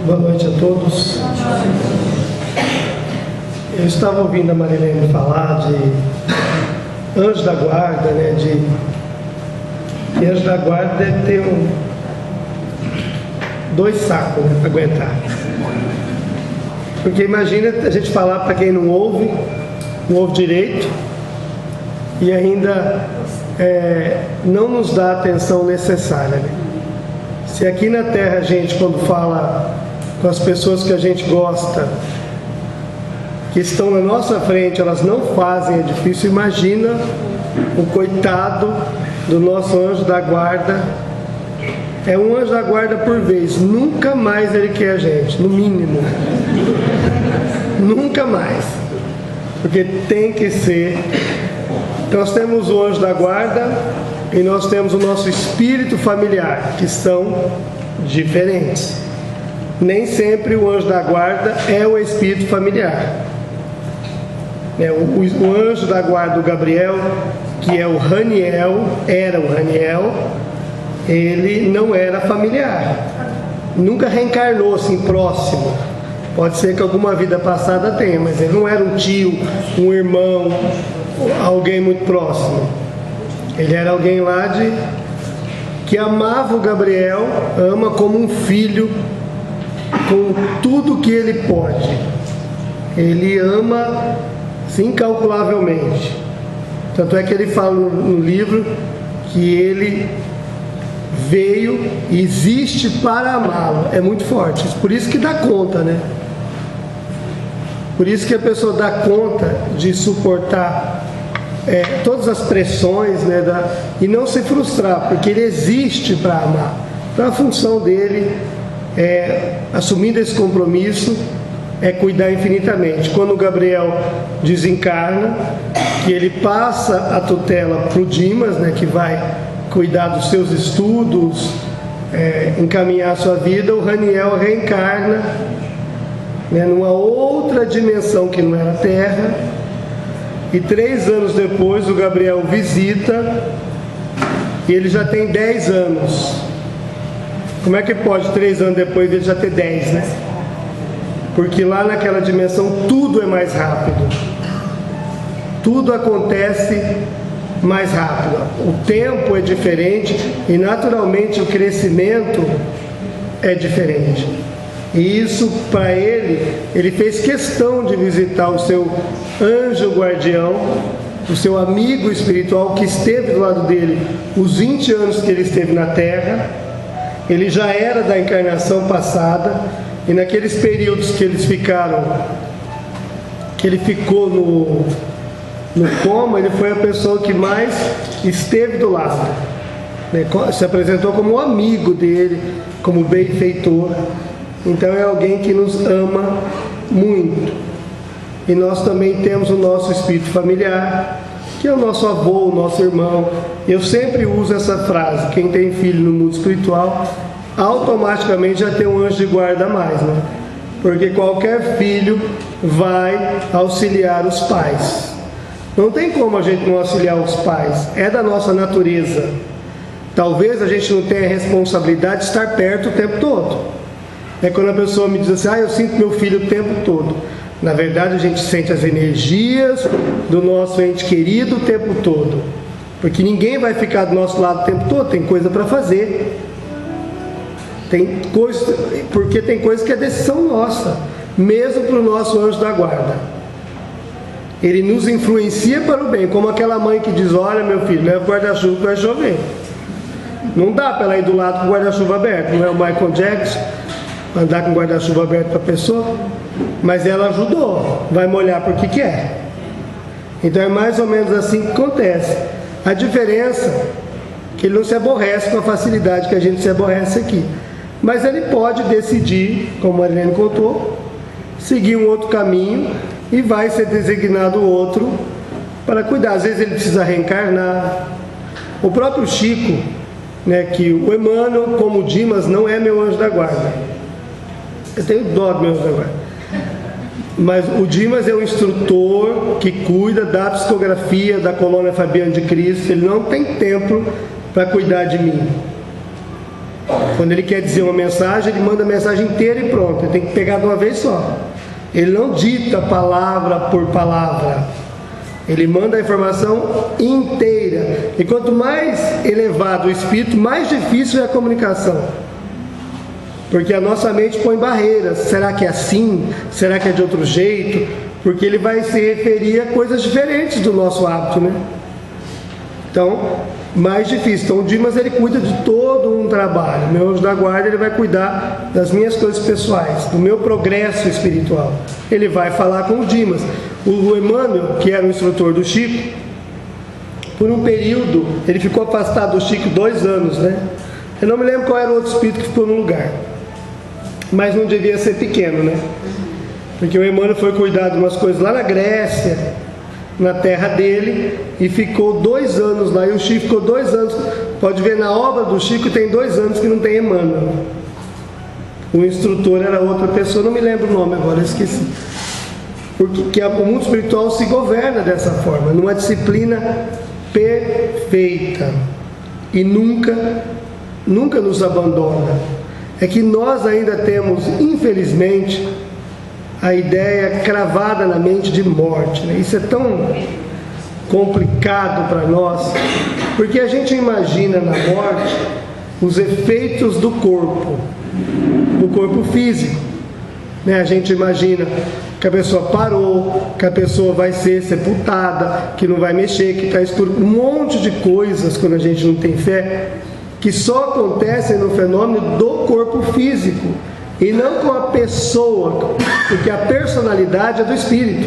Boa noite a todos. Eu estava ouvindo a Marilene falar de anjo da guarda, né? Que anjo da guarda deve ter dois sacos, né, para aguentar. Porque imagina a gente falar para quem não ouve direito e ainda não nos dá a atenção necessária, né? Se aqui na Terra a gente, quando fala com as pessoas que a gente gosta, que estão na nossa frente, elas não fazem, é difícil. Imagina o coitado do nosso anjo da guarda. É um anjo da guarda por vez, nunca mais ele quer a gente, no mínimo. Nunca mais. Porque tem que ser. Então nós temos o anjo da guarda e nós temos o nosso espírito familiar, que são diferentes. Nem sempre o anjo da guarda é o espírito familiar. O anjo da guarda do Gabriel, que é o Raniel, era o Raniel, ele não era familiar. Nunca reencarnou assim próximo. Pode ser que alguma vida passada tenha, mas ele não era um tio, um irmão, alguém muito próximo. Ele era alguém lá que amava o Gabriel, ama como um filho, com tudo que ele pode. Ele ama incalculavelmente. Tanto é que ele fala no livro que ele veio e existe para amá-lo. É muito forte. Por isso que dá conta, né? Por isso que a pessoa dá conta de suportar todas as pressões, né, e não se frustrar, porque ele existe para amar. Então a função dele, assumindo esse compromisso, é cuidar infinitamente. Quando o Gabriel desencarna, que ele passa a tutela para o Dimas, né, que vai cuidar dos seus estudos, encaminhar a sua vida, o Raniel reencarna, né, numa outra dimensão que não era a Terra, e 3 anos depois o Gabriel visita e ele já tem 10 anos. Como é que pode 3 anos depois ele já ter 10, né? Porque lá naquela dimensão tudo é mais rápido. Tudo acontece mais rápido. O tempo é diferente e naturalmente o crescimento é diferente. E isso, para ele fez questão de visitar o seu anjo guardião, o seu amigo espiritual que esteve do lado dele os 20 anos que ele esteve na Terra. Ele já era da encarnação passada, e naqueles períodos que ele ficou no coma, ele foi a pessoa que mais esteve do lado, né? Se apresentou como um amigo dele, como benfeitor. Então é alguém que nos ama muito. E nós também temos o nosso espírito familiar, que é o nosso avô, o nosso irmão. Eu sempre uso essa frase: quem tem filho no mundo espiritual, automaticamente já tem um anjo de guarda a mais, né? Porque qualquer filho vai auxiliar os pais. Não tem como a gente não auxiliar os pais, é da nossa natureza. Talvez a gente não tenha a responsabilidade de estar perto o tempo todo. É quando a pessoa me diz assim: eu sinto meu filho o tempo todo. Na verdade, a gente sente as energias do nosso ente querido o tempo todo. Porque ninguém vai ficar do nosso lado o tempo todo, tem coisa para fazer. Porque tem coisa que é decisão nossa, mesmo para o nosso anjo da guarda. Ele nos influencia para o bem, como aquela mãe que diz: olha, meu filho, leva o guarda-chuva que vai chover. Não dá para ela ir do lado com o guarda-chuva aberto, não é o Michael Jackson andar com o guarda-chuva aberto para a pessoa, mas ela ajudou, vai molhar porque quer. Então é mais ou menos assim que acontece. A diferença é que ele não se aborrece com a facilidade que a gente se aborrece aqui, mas ele pode decidir, como a Marilene contou, seguir um outro caminho e vai ser designado outro para cuidar. Às vezes ele precisa reencarnar. O próprio Chico, né, que o Emmanuel, como o Dimas, não é meu anjo da guarda. Eu tenho dó do meu anjo da guarda. Mas o Dimas é o instrutor que cuida da psicografia da colônia Fabiano de Cristo. Ele não tem tempo para cuidar de mim. Quando ele quer dizer uma mensagem, ele manda a mensagem inteira e pronto. Ele tem que pegar de uma vez só. Ele não dita palavra por palavra. Ele manda a informação inteira. E quanto mais elevado o espírito, mais difícil é a comunicação. Porque a nossa mente põe barreiras. Será que é assim? Será que é de outro jeito? Porque ele vai se referir a coisas diferentes do nosso hábito, né? Então, mais difícil. Então o Dimas, ele cuida de todo um trabalho. Meu anjo da guarda, ele vai cuidar das minhas coisas pessoais, do meu progresso espiritual. Ele vai falar com o Dimas. O Emmanuel, que era o instrutor do Chico, por um período, ele ficou afastado do Chico 2 anos, né? Eu não me lembro qual era o outro espírito que ficou no lugar, mas não devia ser pequeno, né? Porque o Emmanuel foi cuidar de umas coisas lá na Grécia, na terra dele, e ficou 2 anos lá. E o Chico ficou 2 anos. Pode ver, na obra do Chico tem 2 anos que não tem Emmanuel. O instrutor era outra pessoa, não me lembro o nome agora, esqueci. Porque o mundo espiritual se governa dessa forma, numa disciplina perfeita, e nunca nos abandona. É que nós ainda temos, infelizmente, a ideia cravada na mente de morte, né? Isso é tão complicado para nós, porque a gente imagina na morte os efeitos do corpo físico, né? A gente imagina que a pessoa parou, que a pessoa vai ser sepultada, que não vai mexer, que está escuro, um monte de coisas quando a gente não tem fé, que só acontecem no fenômeno do corpo físico, e não com a pessoa, porque a personalidade é do espírito.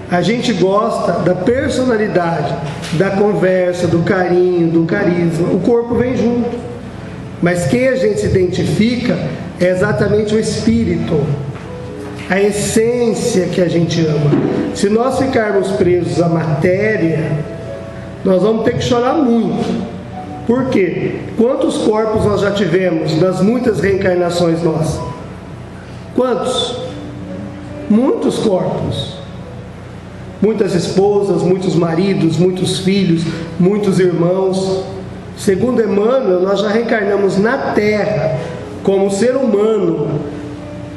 A gente gosta da personalidade, da conversa, do carinho, do carisma. O corpo vem junto. Mas quem a gente se identifica é exatamente o espírito, a essência que a gente ama. Se nós ficarmos presos à matéria, nós vamos ter que chorar muito. Por quê? Quantos corpos nós já tivemos nas muitas reencarnações nossas? Quantos? Muitos corpos. Muitas esposas, muitos maridos, muitos filhos, muitos irmãos. Segundo Emmanuel, nós já reencarnamos na Terra como ser humano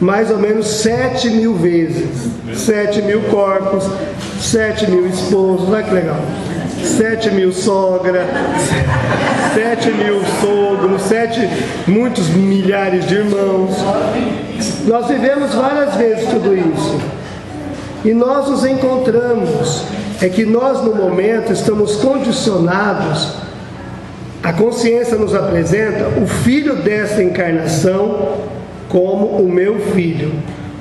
mais ou menos 7.000 vezes. 7.000 corpos, 7.000 esposos. Olha que legal. 7.000 sogra, 7.000 sogros, muitos milhares de irmãos. Nós vivemos várias vezes tudo isso. E nós nos encontramos. É que nós, no momento, estamos condicionados. A consciência nos apresenta o filho dessa encarnação como o meu filho.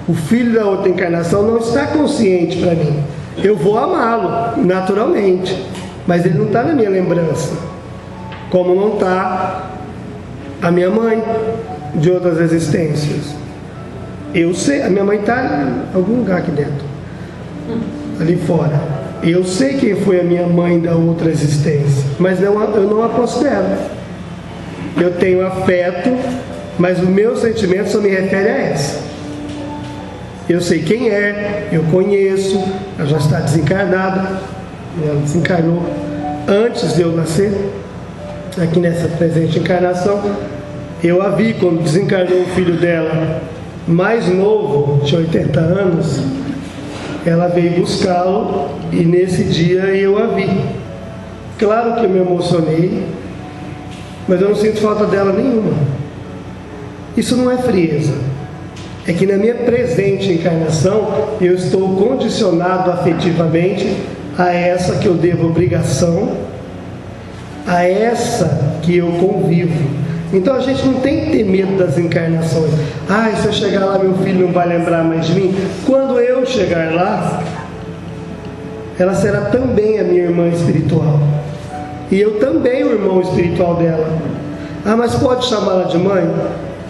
O filho da outra encarnação não está consciente para mim. Eu vou amá-lo, naturalmente, mas ele não está na minha lembrança, como não está a minha mãe de outras existências. Eu sei, a minha mãe está em algum lugar aqui dentro, ali fora. Eu sei quem foi a minha mãe da outra existência, mas eu não a considero. Eu tenho afeto, mas o meu sentimento só me refere a essa. Eu sei quem é, eu conheço, ela já está desencarnada, ela desencarnou antes de eu nascer, aqui nessa presente encarnação. Eu a vi quando desencarnou o filho dela, mais novo, tinha 80 anos, ela veio buscá-lo e nesse dia eu a vi. Claro que eu me emocionei, mas eu não sinto falta dela nenhuma. Isso não é frieza. É que na minha presente encarnação eu estou condicionado afetivamente a essa que eu devo obrigação, a essa que eu convivo. Então a gente não tem que ter medo das encarnações. Se eu chegar lá meu filho não vai lembrar mais de mim. Quando eu chegar lá, ela será também a minha irmã espiritual. E eu também o irmão espiritual dela. Mas pode chamá-la de mãe?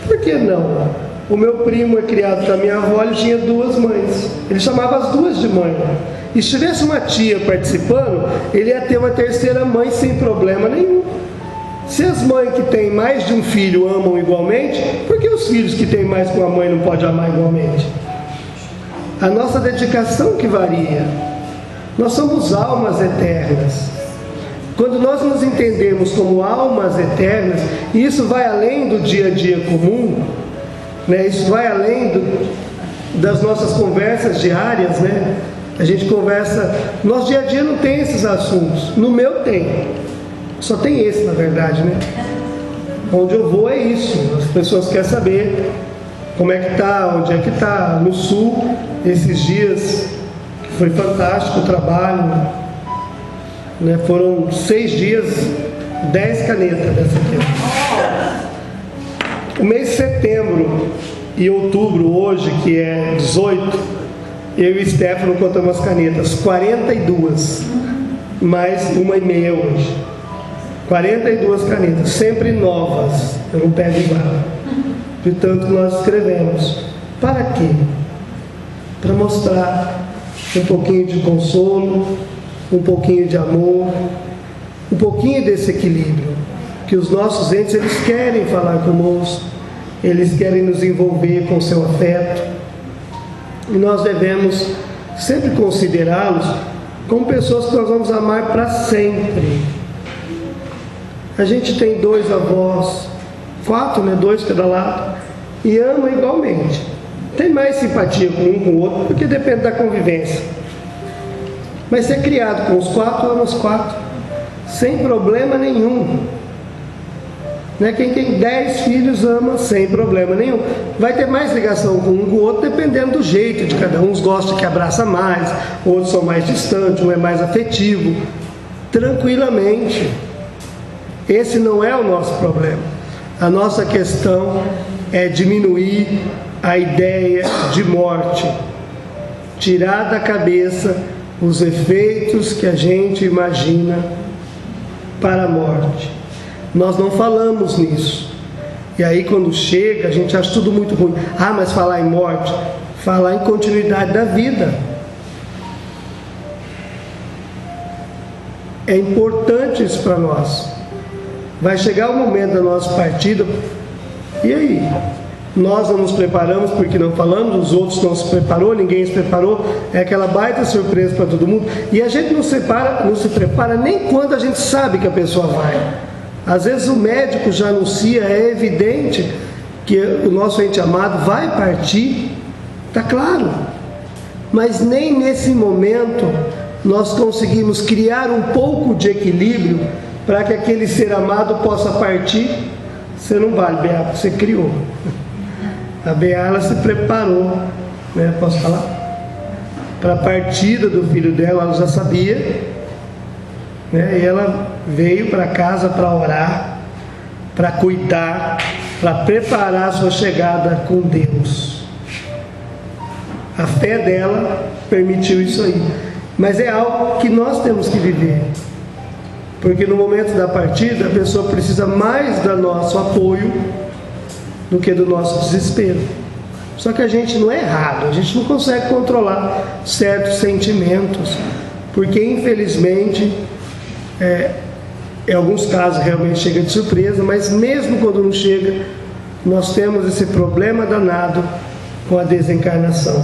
Por que não? O meu primo é criado com a minha avó, ele tinha 2 mães. Ele chamava as 2 de mãe. E se tivesse uma tia participando, ele ia ter uma terceira mãe sem problema nenhum. Se as mães que têm mais de um filho amam igualmente, por que os filhos que têm mais com a mãe não podem amar igualmente? A nossa dedicação que varia. Nós somos almas eternas. Quando nós nos entendemos como almas eternas, e isso vai além do dia a dia comum, né? Isso vai além das nossas conversas diárias, né? A gente conversa, nosso dia a dia não tem esses assuntos, no meu tem, só tem esse na verdade, né? Onde eu vou é isso, as pessoas querem saber como é que está, onde é que está. No sul, esses dias, que foi fantástico o trabalho, né? Foram 6 dias, 10 canetas dessa aqui. O mês de setembro e outubro, hoje, que é 18, eu e o Stefano contamos as canetas, 42, mais 1,5 hoje. 42 canetas, sempre novas, eu não pego igual. Portanto, nós escrevemos. Para quê? Para mostrar um pouquinho de consolo, um pouquinho de amor, um pouquinho desse equilíbrio. Que os nossos entes, eles querem falar conosco, eles querem nos envolver com seu afeto. E nós devemos sempre considerá-los como pessoas que nós vamos amar para sempre. A gente tem 2 avós, 4, né? 2 cada lado, e ama igualmente. Tem mais simpatia com um com o outro, porque depende da convivência. Mas se é criado com os 4, ama os 4, sem problema nenhum. Né? Quem tem 10 filhos ama sem problema nenhum. Vai ter mais ligação com um com o outro, dependendo do jeito de cada um. Uns gostam que abraça mais, outros são mais distantes, um é mais afetivo. Tranquilamente. Esse não é o nosso problema. A nossa questão é diminuir a ideia de morte, tirar da cabeça os efeitos que a gente imagina para a morte. Nós não falamos nisso. E aí quando chega, a gente acha tudo muito ruim. Ah, mas falar em morte, falar em continuidade da vida. É importante isso para nós. Vai chegar o momento da nossa partida, e aí? Nós não nos preparamos porque não falamos, os outros não se preparou, ninguém se preparou, é aquela baita surpresa para todo mundo. E a gente não se prepara nem quando a gente sabe que a pessoa vai. Às vezes o médico já anuncia, é evidente que o nosso ente amado vai partir, está claro. Mas nem nesse momento nós conseguimos criar um pouco de equilíbrio para que aquele ser amado possa partir. Você não vale, Beata, você criou. A Beata, ela se preparou, né? Posso falar? Para a partida do filho dela, ela já sabia, né? E ela veio para casa para orar, para cuidar, para preparar a sua chegada com Deus. A fé dela permitiu isso aí. Mas é algo que nós temos que viver. Porque no momento da partida, a pessoa precisa mais do nosso apoio do que do nosso desespero. Só que a gente não é errado, a gente não consegue controlar certos sentimentos, porque infelizmente, em alguns casos realmente chega de surpresa, mas mesmo quando não chega, nós temos esse problema danado com a desencarnação.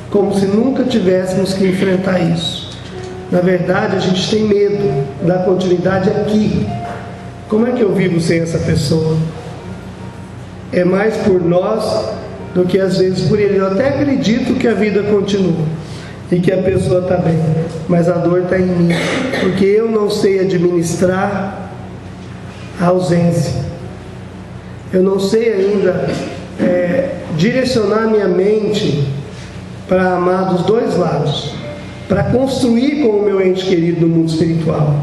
Como se nunca tivéssemos que enfrentar isso. Na verdade, a gente tem medo da continuidade aqui. Como é que eu vivo sem essa pessoa? É mais por nós do que às vezes por ele. Eu até acredito que a vida continua e que a pessoa está bem, mas a dor está em mim, porque eu não sei administrar a ausência. Eu não sei ainda direcionar minha mente para amar dos dois lados, para construir com o meu ente querido no mundo espiritual.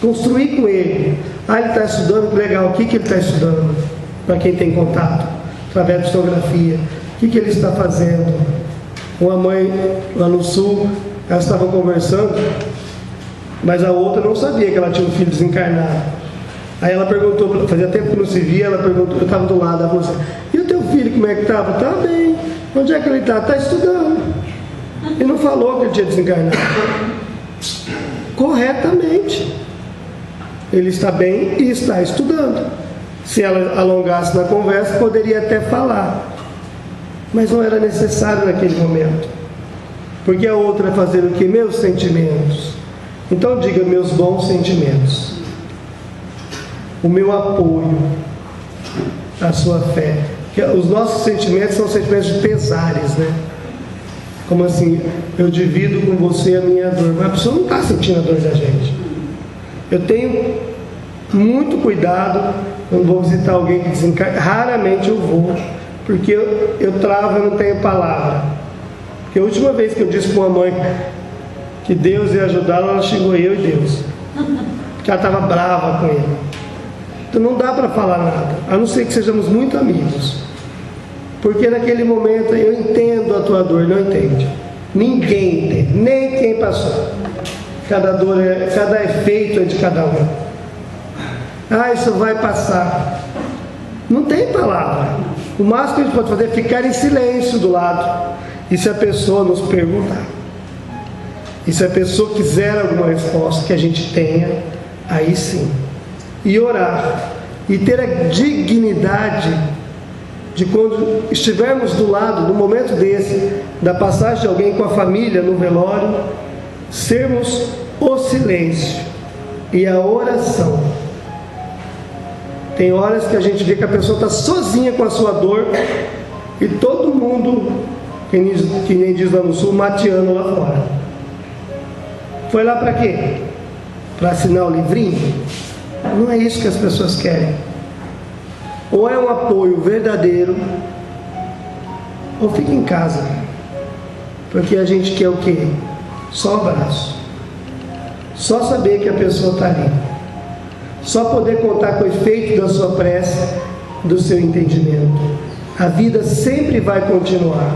Construir com ele. Ah, ele está estudando, que legal. O que ele está estudando? Para quem tem contato, através de fotografia. O que ele está fazendo? Uma mãe lá no sul, elas estavam conversando, mas a outra não sabia que ela tinha um filho desencarnado. Aí ela perguntou, fazia tempo que não se via, ela perguntou, eu estava do lado, ela falou assim: e o teu filho, como é que estava? Está bem. Onde é que ele está? Está estudando. E não falou que ele tinha desencarnado. Corretamente. Ele está bem e está estudando. Se ela alongasse na conversa, poderia até falar. Mas não era necessário naquele momento. Porque a outra é fazer o que? Meus sentimentos. Então diga: meus bons sentimentos, o meu apoio, a sua fé. Os nossos sentimentos são sentimentos de pesares, né? Como assim, eu divido com você a minha dor, mas a pessoa não está sentindo a dor da gente. Eu tenho muito cuidado quando vou visitar alguém que desencarna. Raramente eu vou, porque eu travo, eu não tenho palavra. Porque a última vez que eu disse para uma mãe que Deus ia ajudá-la, ela xingou eu e Deus, porque ela estava brava com ele. Então não dá para falar nada, a não ser que sejamos muito amigos, porque naquele momento eu entendo a tua dor, não entende. Ninguém entende, nem quem passou. Cada dor cada efeito é de cada um. Ah, isso vai passar. Não tem palavra. O máximo que a gente pode fazer é ficar em silêncio do lado. E se a pessoa nos perguntar, e se a pessoa quiser alguma resposta que a gente tenha, aí sim. E orar. E ter a dignidade de, quando estivermos do lado, no momento desse, da passagem de alguém com a família no velório, sermos o silêncio e a oração. Tem horas que a gente vê que a pessoa está sozinha com a sua dor e todo mundo, que nem diz lá no sul, mateando lá fora. Foi lá para quê? Para assinar o livrinho? Não é isso que as pessoas querem. Ou é um apoio verdadeiro, ou fica em casa. Porque a gente quer o quê? Só o abraço. Só saber que a pessoa está ali. Só poder contar com o efeito da sua prece, do seu entendimento. A vida sempre vai continuar.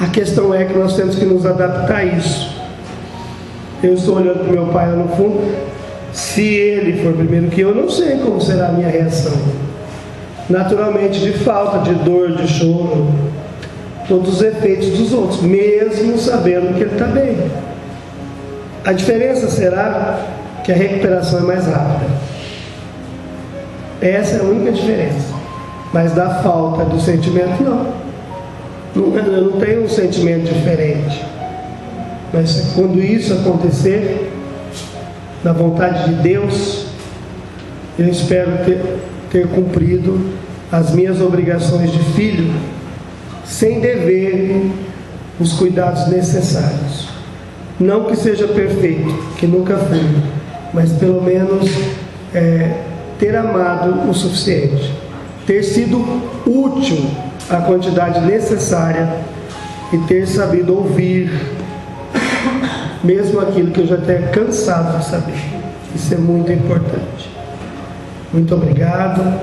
A questão é que nós temos que nos adaptar a isso. Eu estou olhando para o meu pai lá no fundo. Se ele for primeiro que eu, não sei como será a minha reação. Naturalmente, de falta, de dor, de choro, todos os efeitos dos outros, mesmo sabendo que ele está bem. A diferença será que a recuperação é mais rápida. Essa é a única diferença. Mas da falta do sentimento, não. Eu não tenho um sentimento diferente. Mas quando isso acontecer, na vontade de Deus, eu espero ter cumprido as minhas obrigações de filho, sem dever os cuidados necessários. Não que seja perfeito, que nunca fui, mas pelo menos ter amado o suficiente, ter sido útil a quantidade necessária e ter sabido ouvir mesmo aquilo que eu já tenho cansado de saber. Isso é muito importante. Muito obrigado,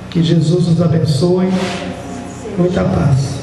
que Jesus nos abençoe, muita paz.